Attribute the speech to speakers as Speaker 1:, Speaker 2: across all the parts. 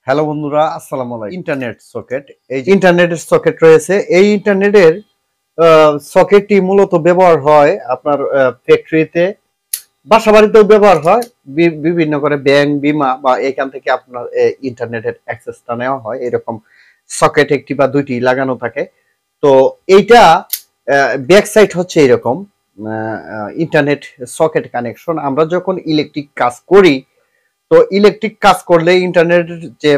Speaker 1: Hello বন্ধুরা, আসসালামু আলাইকুম। ইন্টারনেট সকেট, এই যে ইন্টারনেটের সকেট রয়েছে, এই ইন্টারনেটের সকেটটি মূলত ব্যবহার হয় আপনার ফ্যাক্টরিতে, বাসাবাড়িতেও ব্যবহার হয়, বিভিন্ন করে ব্যাংক, বিমা বা এখান থেকে আপনার ইন্টারনেটের অ্যাক্সেসটা নেওয়া হয়। এরকম সকেট একটি বা দুইটি লাগানো থাকে। তো এইটা ব্যাক সাইড হচ্ছে এরকম ইন্টারনেট সকেট কানেকশন। আমরা যখন ইলেকট্রিক কাজ করি, তো ইলেকট্রিক কাজ করলে ইন্টারনেটের যে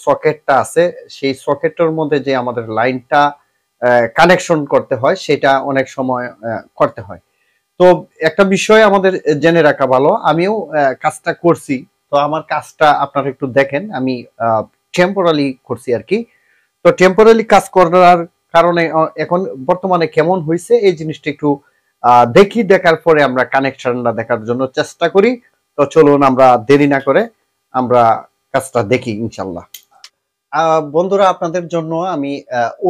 Speaker 1: সকেটটা আছে, সেই সকেটের মধ্যে যে আমাদের লাইনটা কানেকশন করতে হয়, সেটা অনেক সময় করতে হয়। তো একটা বিষয় আমাদের জেনে রাখা ভালো, আমিও কাজটা করছি। তো আমার কাজটা আপনারা একটু দেখেন, আমি টেম্পোরারি করছি আর কি। তো টেম্পোরারি কাজ করার কারণে এখন বর্তমানে কেমন হয়েছে এই জিনিসটা একটু দেখি, দেখার পরে আমরা কানেকশনটা দেখার জন্য চেষ্টা করি। তো চলুন আমরা দেরি না করে আমরা কাজটা দেখি ইনশাল্লাহ। বন্ধুরা, আপনাদের জন্য আমি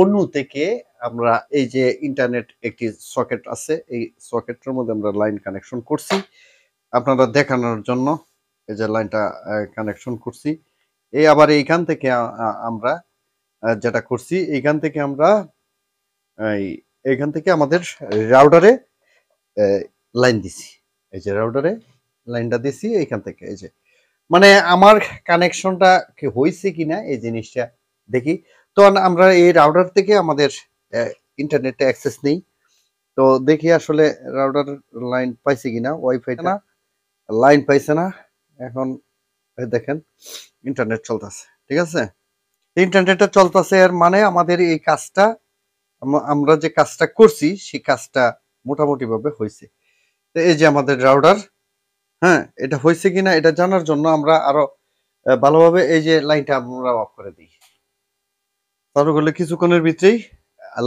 Speaker 1: অনু থেকে আমরা এই যে ইন্টারনেট একটি সকেট আছে, এই সকেটের মধ্যে আমরা লাইন কানেকশন করছি আপনারা দেখানোর জন্য। এই যে লাইনটা কানেকশন করছি, এই আবার এইখান থেকে আমরা যেটা করছি, এইখান থেকে আমরা এইখান থেকে আমাদের রাউটারে লাইন দিছি। এই যে রাউটারে লাইনটা দিছি এইখান থেকে। এই যে মানে আমার কানেকশনটা কি হয়েছে কিনা এই জিনিসটা দেখি। তো আমরা এই রাউটার থেকে আমাদের ইন্টারনেটে অ্যাক্সেস নেই। তো দেখি আসলে রাউটার লাইন পাইছে কিনা, ওয়াইফাই না, লাইন পাইছে না। এখন দেখেন ইন্টারনেট চলতেছে, ঠিক আছে। ইন্টারনেটটা চলতেছে, এর মানে আমাদের এই কাজটা, আমরা যে কাজটা করছি সেই কাজটা মোটামুটি ভাবে হয়েছে। তো এই যে আমাদের রাউটার, হ্যাঁ, এটা হয়েছে কিনা এটা জানার জন্য আমরা আরো ভালোভাবে এই যে লাইনটা আমরা অফ করে দিই। চালু করলে কিছুক্ষণের ভিতরেই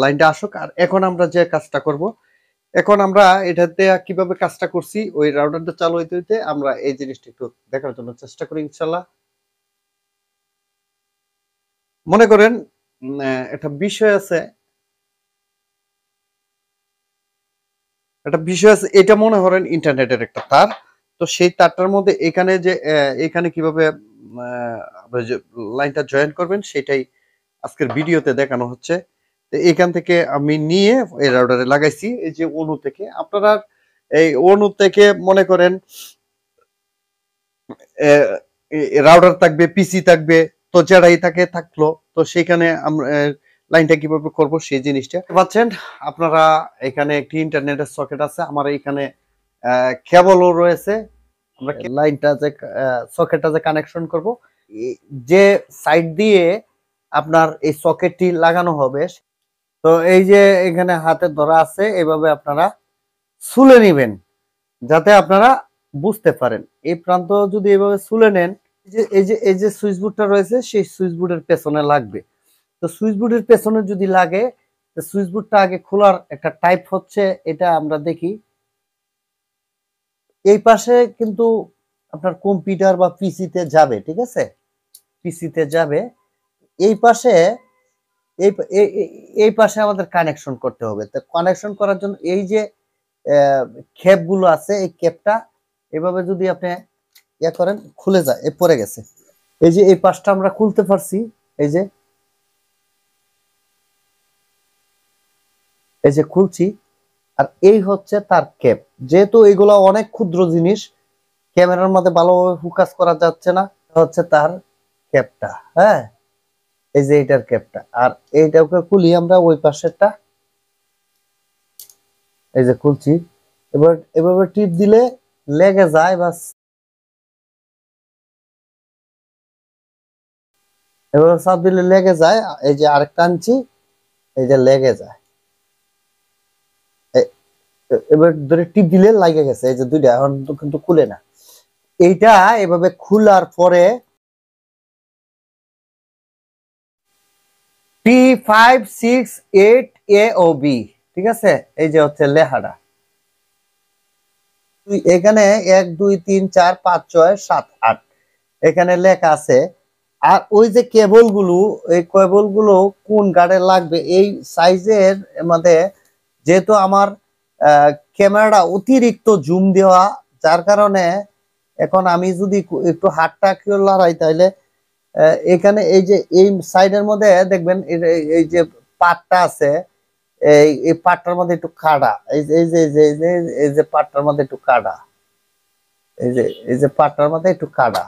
Speaker 1: লাইনটা আসুক। আর এখন আমরা যে কাজটা করব, এখন আমরা এটাতে কিভাবে কাজটা করছি, ওই রাউটারটা চালু হইতে হইতে আমরা এই জিনিসটা একটু দেখার জন্য চেষ্টা করি ইনশাল্লাহ। মনে করেন একটা বিষয় আছে, এটা মনে করেন ইন্টারনেটের একটা তার। তো সেই তারটার মধ্যে এখানে যে এখানে কিভাবে আপনি যে লাইনটা জয়েন করবেন সেটাই আজকের ভিডিওতে দেখানো হচ্ছে। তো এখান থেকে আমি নিয়ে এই রাউটারে লাগাইছি। এই যে অনু থেকে, আপনারা এই অনু থেকে মনে করেন রাউটার থাকবে, পিসি থাকবে, তো যেটাই থাকে থাকলো। তো সেখানে আমরা লাইনটা কিভাবে করব সেই জিনিসটা পাচ্ছেন আপনারা। এখানে একটি ইন্টারনেটের সকেট আছে, আমার এখানে কেবলও রয়েছে। আমরা লাইনটা যে সকেটটা যে কানেকশন করব, যে সাইড দিয়ে আপনার এই সকেটটি লাগানো হবে, তো এই যে এখানে হাতে ধরা আছে, এইভাবে আপনারা ছুলে নেবেন যাতে আপনারা বুঝতে পারেন। এই প্রান্ত যদি এভাবে ছুলে নেন, এই যে সুইচ বোর্ডটা রয়েছে, সেই সুইচ বোর্ডের পেছনে লাগবে। তো সুইচ বোর্ডের পেছনে যদি লাগে, তো সুইচ বোর্ডটা আগে খোলার একটা টাইপ হচ্ছে এটা, আমরা দেখি। এই পাশে কিন্তু আপনার কম্পিউটার বা পিসিতে যাবে, ঠিক আছে, পিসিতে যাবে। এই পাশে এই এই পাশে আমাদের কানেকশন করতে হবে। তো কানেকশন করার জন্য এই যে ক্যাপ গুলো আছে, এই ক্যাপটা এভাবে যদি আপনি ইয়া করেন, খুলে যায়, এ পড়ে গেছে। এই যে এই পাশটা আমরা খুলতে পারছি, এই যে খুলছি। আর এই হচ্ছে তার ক্যাপ। যেহেতু এগুলো অনেক ক্ষুদ্র জিনিস, ক্যামেরার মধ্যে ভালোভাবে ফোকাস করা যাচ্ছে না, হচ্ছে তার ক্যাপটা। হ্যাঁ, এই যে এটার ক্যাপটা। আর এইটাকে খুলি আমরা ওই পাশেরটা, এই যে খুলছি। এবার এভাবে টিপ দিলে লেগে যায়, বাস। এবার চাপ দিলে লেগে যায়। এই যে আরেকটা আনছি, এই যে লেগে যায়। এবার ধরে টিপ দিলে লাগে গেছে, এই যে দুইটা এখন কিন্তু খুলে না। এইটা এভাবে খোলার পরে P568AOB, ঠিক আছে, এই যে হচ্ছে লেখাটা। এখানে 1 2 3 4 5 6 7 8 এখানে লেখা আছে। আর ওই যে কেবল গুলো, এই কেবল গুলো কোন গার্ডে লাগবে এই সাইজের মধ্যে, যেহেতু আমার ক্যামেরাটা অতিরিক্ত জুম দেওয়া, যার কারণে এখন আমি যদি একটু হাতটা লড়াই, তাহলে এখানে এই যে এই সাইডের মধ্যে দেখবেন এই যে পাটটা আছে, এই পাটটার মধ্যে একটু কাটা, এই যে পাটটার মধ্যে একটু কাটা, এই যে পাটটার মধ্যে একটু কাটা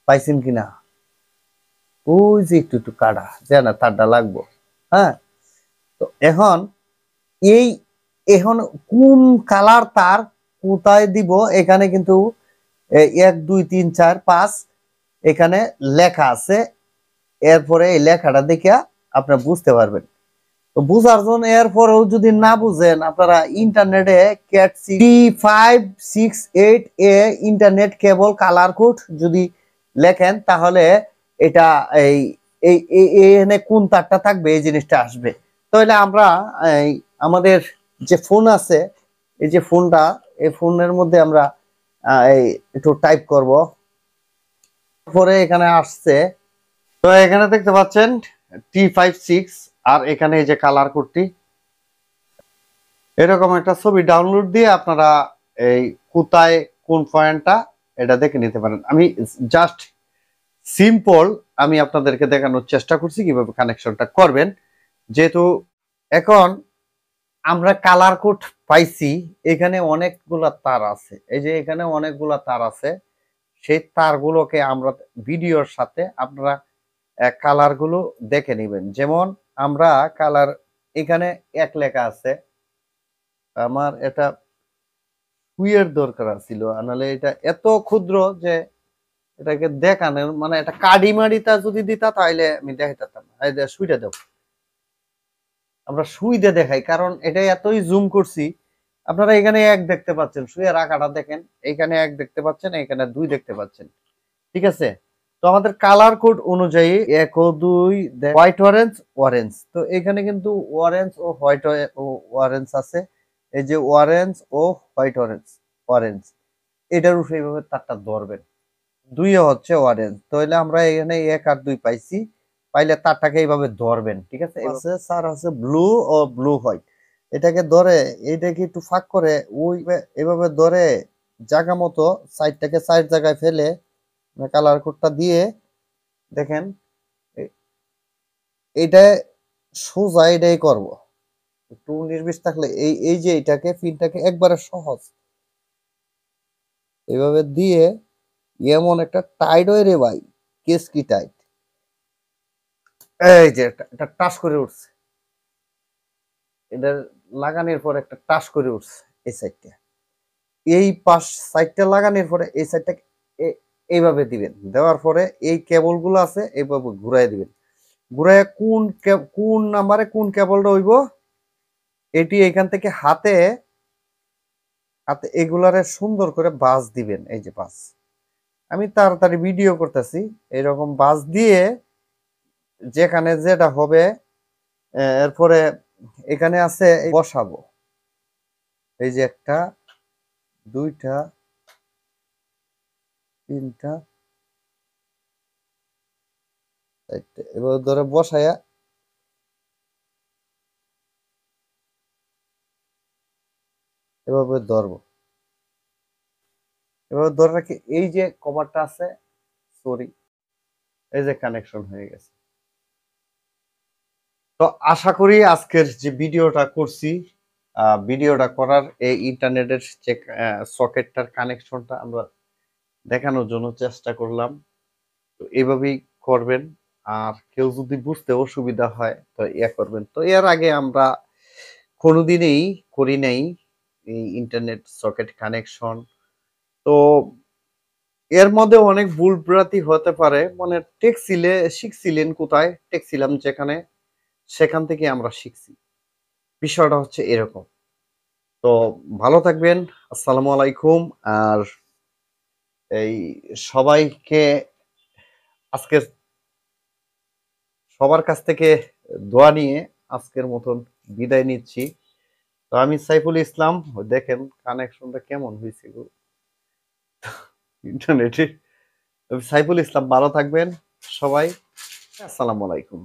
Speaker 1: পাইছেন কিনা, ওই যে একটু একটু কাটা যে না তারটা লাগবো। হ্যাঁ, তো এখন এই এখন কোন কালার তার কোথায় দিব, এখানে কিন্তু 1 2 3 4 5 এখানে লেখা আছে। এরপরে এই লেখাটা দেখে আপনারা বুঝতে পারবেন। তো বুঝার জন্য এরপরেও যদি না বুঝেন, আপনারা ইন্টারনেটে ক্যাট 3568 এ ইন্টারনেট কেবল কালার কোড যদি লেখেন, তাহলে এটা এই এখানে কোন তারটা থাকবে এই জিনিসটা আসবে। তাহলে আমরা আমাদের যে ফোন আছে, এই যে ফোনটা, এই ফোনের মধ্যে আমরা একটু টাইপ করব, পরে এখানে আসছে। তো এখানে দেখতে পাচ্ছেন T56, আর এখানে এই যে কালার কোডটি, এরকম একটা ছবি ডাউনলোড দিয়ে আপনারা এই কোথায় কোন পয়েন্টটা এটা দেখে নিতে পারেন। আমি জাস্ট সিম্পল আমি আপনাদেরকে দেখানোর চেষ্টা করছি কিভাবে কানেকশনটা করবেন। যেহেতু এখন আমরা কালার কোড পাইছি, এখানে অনেকগুলা তার আছে, এই যে এখানে অনেকগুলা তার আছে, সেই তারগুলোকে আমরা ভিডিওর সাথে আপনারা কালার গুলো দেখে নেবেন। যেমন আমরা কালার এখানে এক লেখা আছে, আমার এটা সুইয়ের দরকার ছিল, নাহলে এটা এত ক্ষুদ্র যে এটাকে দেখানোর মানে এটা কাডি মাড়িটা যদি দিতা তাহলে আমি দেখাইতাম। সুইটা দাও, আমরা সুই দিয়ে দেখাই, কারণ এটা এতই জুম করছি। আপনারা এখানে এক দেখতে পাচ্ছেন, সুইয়ের আকারটা দেখেন, এখানে এক দেখতে পাচ্ছেন, এখানে 2 দেখতে পাচ্ছেন, ঠিক আছে। তো আমাদের কালার কোড অনুযায়ী 1 ও 2 হোয়াইট অরেঞ্জ অরেঞ্জ, তো এখানে কিন্তু অরেঞ্জ ও হোয়াইট অরেঞ্জ আছে। এই যে অরেঞ্জ ও হোয়াইট অরেঞ্জ অরেঞ্জ, এটার উপরে এইভাবে তারটা ধরবেন, 2 হচ্ছে অরেঞ্জ, তাহলে আমরা এখানে 1 আর 2 পাইছি, পাইলে তারটাকে এইভাবে ধরবেন, ঠিক আছে। আছে স্যার আছে ব্লু ও ব্লু হোয়াইট, এটাকে ধরে এইটাকে একটু ফাঁক করে ওই এভাবে ধরে জায়গা মতো সাইডটাকে সাইড জায়গায় ফেলে কালার কোডটা দিয়ে দেখেন, এটা সোজা এটাই করব। একটু 19-20 থাকলে এই যে এটাকে পিনটাকে একবারে সহজ এভাবে দিয়ে এমন একটা টাইট হয় রে ভাই, কেস কি টাইট, এই যে এটা টাচ করে উঠছে, এটা লাগানোর পর একটা টাচ করে উঠছে এই সাইডটা, এই পাশ সাইডটা লাগানোর পরে এই সাইডটা এইভাবে দিবেন, দেওয়ার পরে এই কেবল গুলো আছে এইভাবে ঘুরাই দিবেন, ঘুরাই কোন নাম্বারে কোন কেবলটা হইব এটি এখান থেকে হাতে হাতে এগুলারে সুন্দর করে বাস দিবেন। এই যে বাস, আমি তাড়াতাড়ি ভিডিও করতেছি, এরকম বাস দিয়ে যেখানে যেটা হবে এরপরে এখানে আছে বসাবো, এই যে 1 2 3 4 এবার ধরে বসায়া এভাবে ধরবো, এভাবে ধরে রাখি, এই যে কভারটা আছে, সরি, এই যে কানেকশন হয়ে গেছে। তো আশা করি আজকের যে ভিডিওটা করছি, ভিডিওটা করার এই ইন্টারনেটের যে সকেটটার কানেকশনটা আমরা দেখানোর জন্য চেষ্টা করলাম। তো এইভাবেই করবেন, আর কেউ যদি বুঝতে অসুবিধা হয় তো করবেন। তো এর আগে আমরা কোনোদিনই করি নাই এই ইন্টারনেট সকেট কানেকশন। তো এর মধ্যে অনেক ভুলভ্রান্তি হতে পারে, মানে শিখছিলেন কোথায়, টেকছিলাম যেখানে, সেখান থেকে আমরা শিখছি, বিষয়টা হচ্ছে এরকম। তো ভালো থাকবেন, আসসালামু আলাইকুম। আর এই সবাইকে আজকে সবার কাছ থেকে দোয়া নিয়ে আজকের মতন বিদায় নিচ্ছি। তো আমি সাইফুল ইসলাম, দেখেন কানেকশনটা কেমন হয়েছে ইন্টারনেটে। সাইফুল ইসলাম, ভালো থাকবেন সবাই, আসসালামু আলাইকুম।